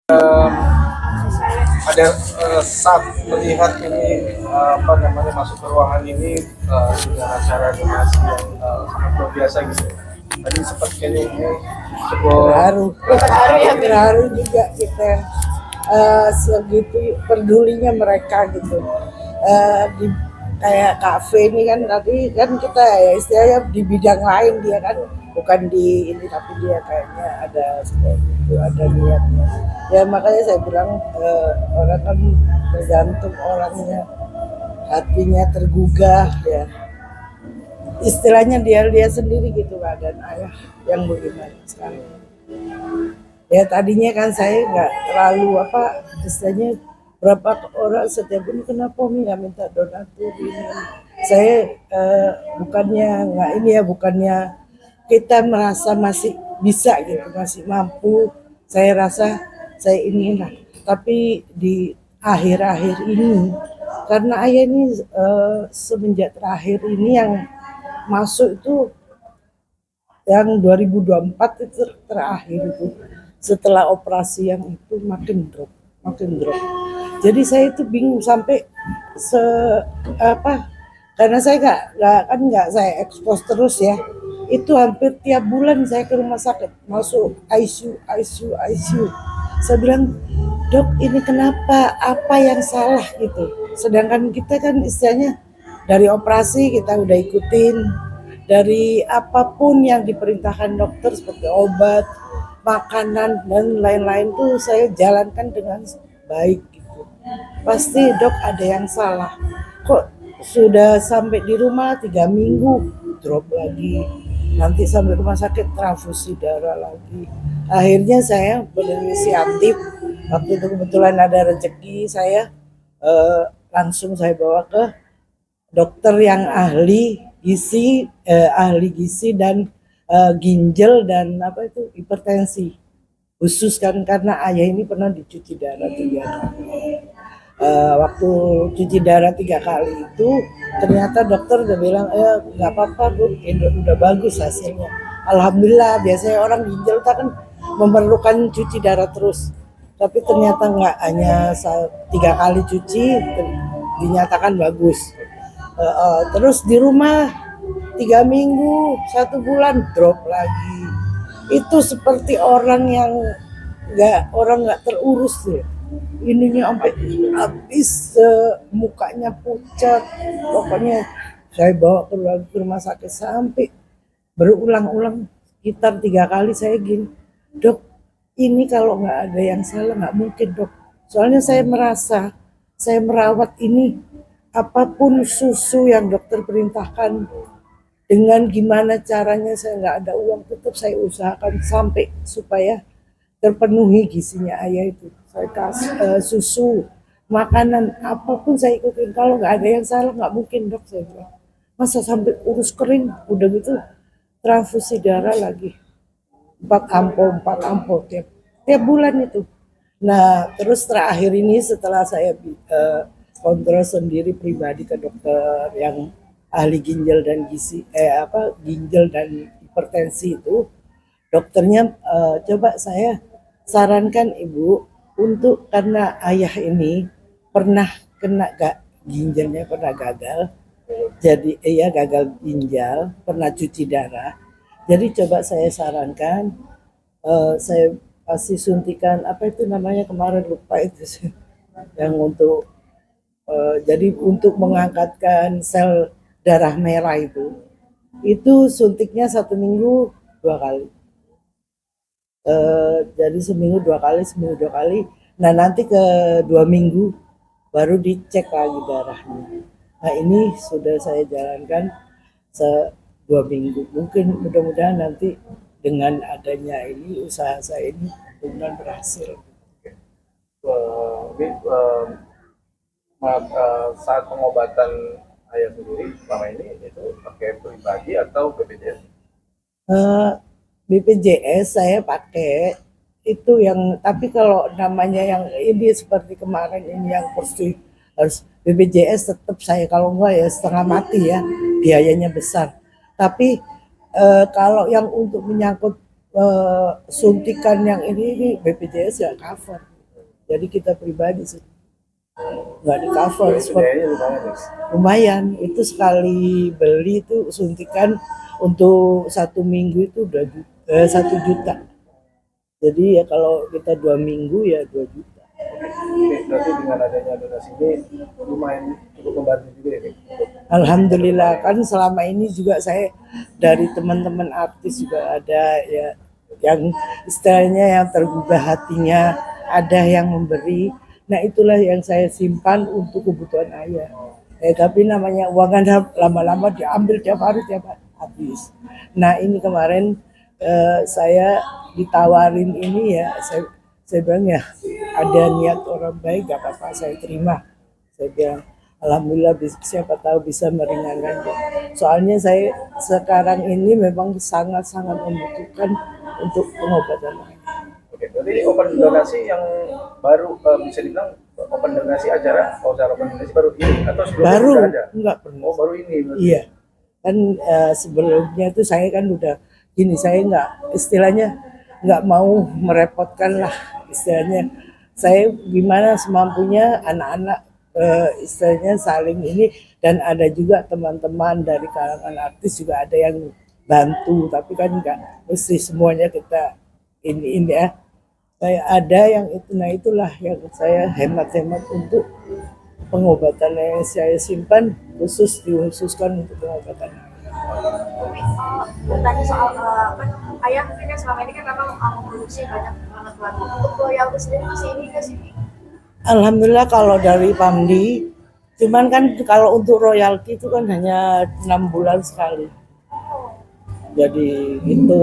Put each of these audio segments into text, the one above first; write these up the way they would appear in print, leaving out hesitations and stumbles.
Ada saat melihat ini apa namanya masuk ke ruangan ini dengan acara donasi yang sangat luar biasa gitu. Tadi sempat kayaknya ini sebuah terharu juga kita segitu pedulinya mereka gitu. Di kayak kafe ini kan tadi kan kita ya istilahnya di bidang lain, dia kan bukan di ini, tapi dia kayaknya ada seperti itu, ada niatnya ya. Makanya saya bilang orang kan tergantung orangnya, hatinya tergugah ya, istilahnya dia sendiri gitu lah. Dan ayah yang bagaimana sekarang ya, tadinya kan saya nggak terlalu apa istilahnya, berapa orang setiap ini kenapa Umi nggak minta donatur ini. Saya bukannya nggak ini ya, bukannya kita merasa masih bisa gitu, masih mampu, saya rasa saya inilah. Tapi di akhir-akhir ini, karena ayah ini semenjak terakhir ini yang masuk itu yang 2024 itu terakhir itu, setelah operasi yang itu makin drop. Jadi saya itu bingung sampai apa, karena saya nggak saya ekspos terus ya. Itu hampir tiap bulan saya ke rumah sakit, masuk ICU. Saya bilang, dok ini kenapa? Apa yang salah gitu? Sedangkan kita kan istilahnya dari operasi kita udah ikutin, dari apapun yang diperintahkan dokter seperti obat, makanan dan lain-lain tuh saya jalankan dengan baik gitu. Pasti dok ada yang salah. Kok sudah sampai di rumah 3 minggu drop lagi, nanti sampai rumah sakit transfusi darah lagi. Akhirnya saya berinisiatif, waktu itu kebetulan ada rezeki, saya langsung saya bawa ke dokter yang ahli gizi dan ginjal dan apa itu hipertensi khusus kan, karena ayah ini pernah dicuci darah 3 kali. Waktu cuci darah 3 kali itu ternyata dokter udah bilang nggak apa-apa bu, udah bagus hasilnya, alhamdulillah. Biasanya orang ginjal kan memerlukan cuci darah terus, tapi ternyata nggak, hanya 3 kali cuci dinyatakan bagus. Terus di rumah 3 minggu, 1 bulan drop lagi. Itu seperti orang yang nggak terurus ya. Ininya sampai habis, mukanya pucat. Pokoknya saya bawa ke rumah sakit sampai berulang-ulang, sekitar 3 kali saya gini, dok ini kalau nggak ada yang salah nggak mungkin dok. Soalnya saya merasa saya merawat ini, apapun susu yang dokter perintahkan, dengan gimana caranya saya nggak ada uang, tetap saya usahakan sampai supaya terpenuhi gizinya ayah itu. Saya kasih susu, makanan, apapun saya ikutin. Kalau nggak ada yang salah nggak mungkin dok, saya bilang. Masa sampai urus kering, udah gitu transfusi darah lagi 4 ampo tiap bulan itu. Nah terus terakhir ini setelah saya kontrol sendiri pribadi ke dokter yang ahli ginjal dan ginjal dan hipertensi itu, dokternya coba saya sarankan ibu untuk, karena ayah ini pernah kena ginjalnya pernah gagal, jadi gagal ginjal, pernah cuci darah. Jadi coba saya sarankan, saya kasih suntikan apa itu namanya kemarin lupa itu yang untuk jadi untuk mengangkatkan sel darah merah itu suntiknya 1 minggu 2 kali. Jadi seminggu 2 kali, seminggu 2 kali. Nah nanti ke 2 minggu baru dicek lagi darahnya. Nah ini sudah saya jalankan 2 minggu. Mungkin mudah-mudahan nanti dengan adanya ini usaha saya ini benar berhasil. Saat pengobatan ayah sendiri selama ini itu pakai pribadi atau BPJS? BPJS saya pakai itu yang, tapi kalau namanya yang ini seperti kemarin ini yang pasti harus BPJS, tetap saya kalau enggak ya setengah mati ya, biayanya besar. Tapi kalau yang untuk menyangkut suntikan yang ini BPJS ya cover. Jadi kita pribadi sih nggak di cover. Biayanya lumayan ya. Lumayan, itu sekali beli itu suntikan untuk 1 minggu itu udah 1 juta. Jadi ya kalau kita 2 minggu ya 2 juta. Oke, berarti dengan adanya donasi ini lumayan cukup membantu juga ya. Alhamdulillah, kan selama ini juga saya dari teman-teman artis juga ada ya yang istilahnya yang tergugah hatinya, ada yang memberi. Nah itulah yang saya simpan untuk kebutuhan ayah. Tapi namanya uang kan lama-lama diambil tiap hari habis. Nah ini kemarin saya ditawarin ini ya, saya bilang ya ada niat orang baik, gak apa-apa saya terima. Saya bilang alhamdulillah siapa tahu bisa meringankan. Soalnya saya sekarang ini memang sangat-sangat membutuhkan untuk pengobatan ayah. Oke, berarti open donasi yang baru bisa dibilang open donasi acara open donasi baru ini atau sebelumnya Baru sudah ada? enggak pernah. Oh, baru ini berarti. Iya, kan sebelumnya itu saya kan udah gini, saya nggak istilahnya nggak mau merepotkan lah istilahnya. Saya gimana semampunya anak-anak istilahnya saling ini, dan ada juga teman-teman dari kalangan artis juga ada yang bantu, tapi kan nggak mesti semuanya kita ini ya. Saya ada yang itu, nah itulah yang saya hemat-hemat untuk pengobatan yang saya simpan dikhususkan untuk pengobatan. Bertanya soal kan ayah mungkin yang selama ini kan memang memproduksi banyak banget lagu. Untuk royalti sendiri masih ini nggak sih? Alhamdulillah kalau dari Pamdi, cuman kan kalau untuk royalti itu kan hanya 6 bulan sekali. Jadi itu,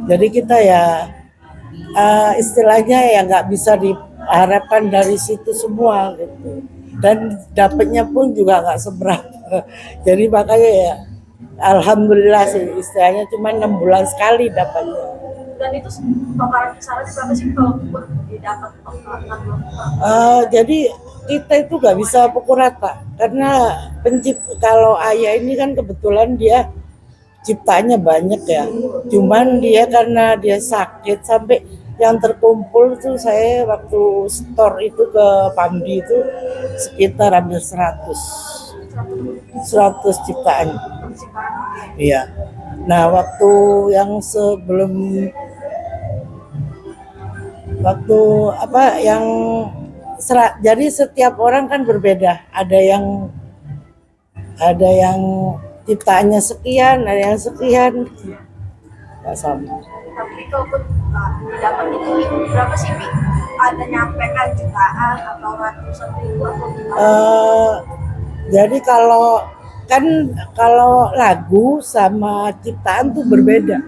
jadi kita ya istilahnya ya nggak bisa diharapkan dari situ semua gitu, dan dapatnya pun juga nggak seberapa. Jadi makanya ya alhamdulillah sih istilahnya cuma 6 bulan sekali dapatnya. Dan itu total kisarannya berapa sih kalau buat didapat Jadi kita itu nggak bisa pukul rata karena kalau ayah ini kan kebetulan dia ciptaannya banyak ya, cuman dia karena dia sakit sampai yang terkumpul tuh saya waktu store itu ke Pamdi itu sekitar hampir 100 ciptaan. Iya. Nah waktu yang sebelum jadi setiap orang kan berbeda, ada yang ciptaannya sekian, ada yang sekian, nggak sama. Tapi kalaupun didapat itu berapa sih Bi? Ada nyampe kan jutaan atau ratusan ribu atau gimana? Jadi kalau lagu sama ciptaan tuh berbeda.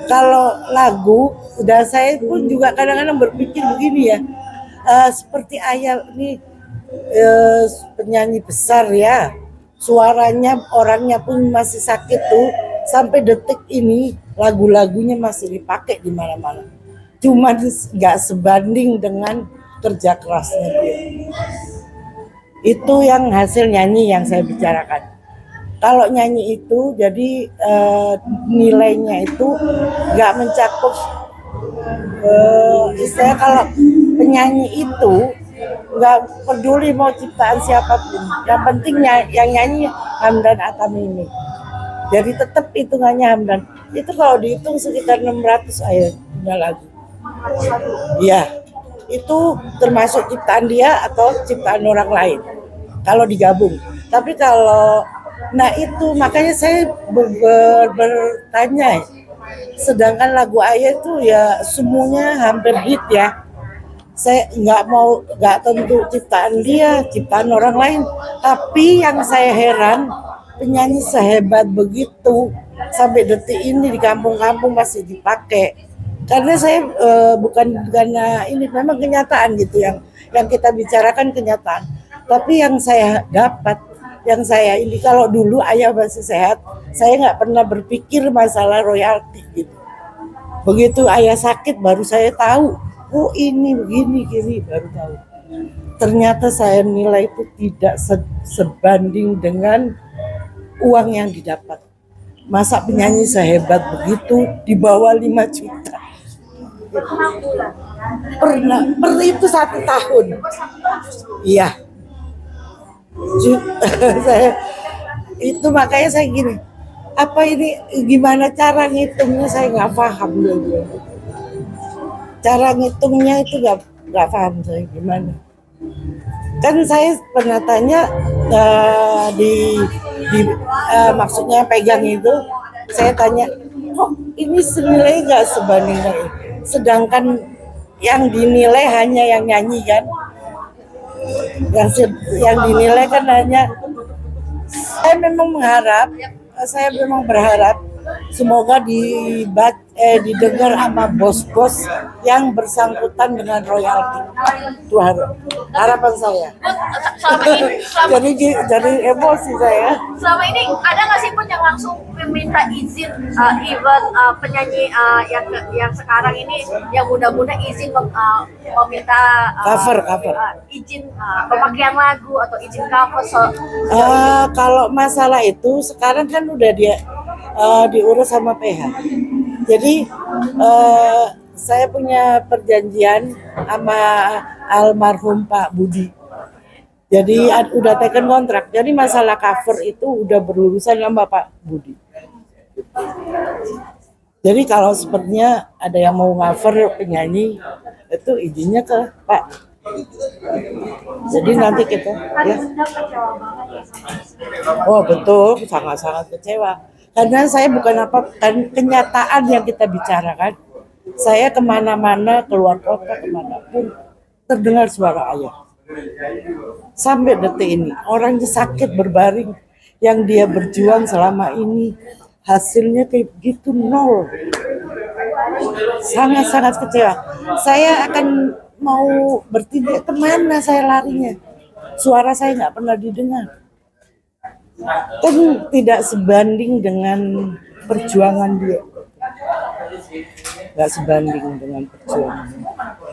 Kalau lagu, udah saya pun juga kadang-kadang berpikir begini ya, seperti ayah ini penyanyi besar ya, suaranya orangnya pun masih sakit tuh, sampai detik ini lagu-lagunya masih dipakai di mana-mana. Cuma nggak sebanding dengan kerja kerasnya dia. Itu yang hasil nyanyi yang saya bicarakan. Kalau nyanyi itu jadi nilainya itu nggak mencakup istilah kalau penyanyi itu nggak peduli mau ciptaan siapapun, yang penting yang nyanyi Hamdan Atamimi. Jadi tetap hitungannya Hamdan. Itu kalau dihitung sekitar 600 punya lagu. Iya, itu termasuk ciptaan dia atau ciptaan orang lain kalau digabung. Tapi kalau itu makanya saya bertanya, sedangkan lagu ayah itu ya semuanya hampir hit ya. Saya nggak tentu ciptaan dia, ciptaan orang lain. Tapi yang saya heran, penyanyi sehebat begitu sampai detik ini di kampung-kampung masih dipakai. Karena saya bukan karena ini, memang kenyataan gitu yang kita bicarakan kenyataan. Tapi yang saya dapat, yang saya ini, kalau dulu ayah masih sehat, saya nggak pernah berpikir masalah royalti gitu. Begitu ayah sakit baru saya tahu, oh ini begini gini, baru tahu. Ternyata saya nilai itu tidak sebanding dengan uang yang didapat. Masa penyanyi sehebat begitu di bawah 5 juta. Per 6 bulan. itu 1 tahun. Oh, 1 tahun justru. Iya. Saya itu makanya saya gini, apa ini gimana cara ngitungnya saya nggak paham dulu. Cara ngitungnya itu nggak paham saya gimana. Kan saya pernah tanya maksudnya pegang itu, saya tanya kok ini senilai nggak sebanding ini? Sedangkan yang dinilai hanya yang nyanyi kan, yang dinilai kan hanya. Saya memang berharap semoga didengar sama bos-bos yang bersangkutan dengan royalti. Itu harapan saya. Jadi emosi saya. Selama ini ada nggak sih Pun yang langsung meminta izin, even penyanyi yang sekarang ini yang muda-muda izin meminta Cover. izin pemakaian lagu atau izin cover? Kalau masalah itu sekarang kan udah diurus sama PH. Jadi saya punya perjanjian sama almarhum Pak Budi. Jadi udah taken kontrak. Jadi masalah cover itu udah berurusan sama Pak Budi. Jadi kalau sepertinya ada yang mau cover penyanyi itu izinnya ke Pak. Jadi nanti kita ya. Oh betul, sangat-sangat kecewa. Karena saya bukan kan kenyataan yang kita bicarakan. Saya kemana-mana, keluar kota, kemanapun terdengar suara ayah. Sampai detik ini, orangnya sakit berbaring, yang dia berjuang selama ini, hasilnya kayak gitu nol. Sangat-sangat kecewa. Saya akan mau bertindak, kemana saya larinya? Suara saya nggak pernah didengar. Kan tidak sebanding dengan perjuangan dia. Nggak sebanding dengan perjuangan.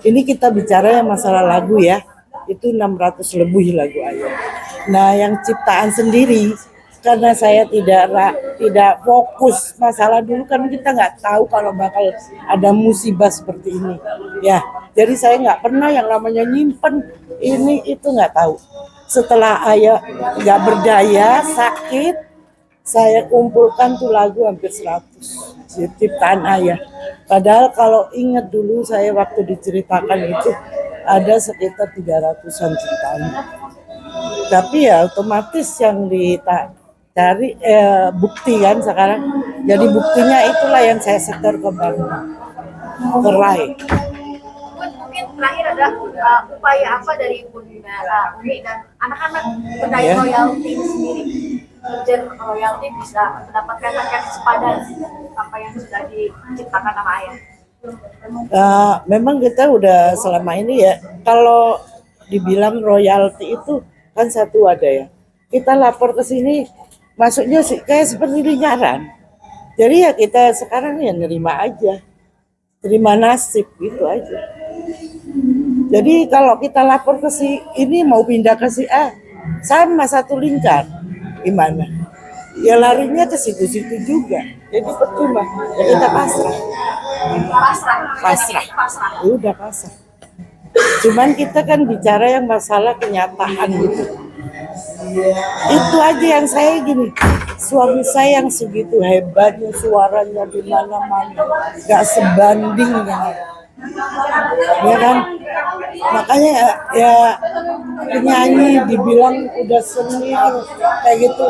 Ini kita bicara masalah lagu ya. Itu 600 lebih lagu ayah. Nah yang ciptaan sendiri, karena saya tidak fokus masalah dulu kan kita nggak tahu kalau bakal ada musibah seperti ini. Ya, jadi saya nggak pernah yang namanya nyimpen ini itu nggak tahu. Setelah ayah nggak berdaya, sakit, saya kumpulkan tuh lagu hampir 100 ciptaan ayah. Padahal kalau ingat dulu saya waktu diceritakan itu ada sekitar 300-an ciptaan. Tapi ya otomatis yang dicari bukti kan sekarang. Jadi buktinya itulah yang saya setor ke Bandung. Kerai. Mungkin terakhir ada upaya apa dari Umi dan anak-anak terkait royalti sendiri? Dan royalti bisa mendapatkan hak sepadan apa yang sudah diciptakan sama ayah. Memang kita udah selama ini ya, kalau dibilang royalti itu kan satu ada ya. Kita lapor ke sini, masuknya sih kayak seperti lingkaran. Jadi ya kita sekarang ya nerima aja, terima nasib gitu aja. Jadi kalau kita lapor ke si ini mau pindah ke si A, sama satu lingkar, gimana? Ya larinya ke situ-situ juga. Jadi percuma. Ya kita pasrah. Udah pasrah. Cuman kita kan bicara yang masalah kenyataan gitu. Itu aja yang saya gini. Suami saya yang segitu hebatnya, suaranya di mana-mana, nggak sebanding dengan, ya kan? Makanya ya penyanyi dibilang udah senior kayak gitu,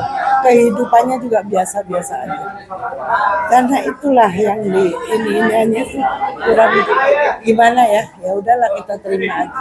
kehidupannya juga biasa-biasa aja. Karena itulah yang ini hanya sih kurang gimana ya? Ya udahlah kita terima aja.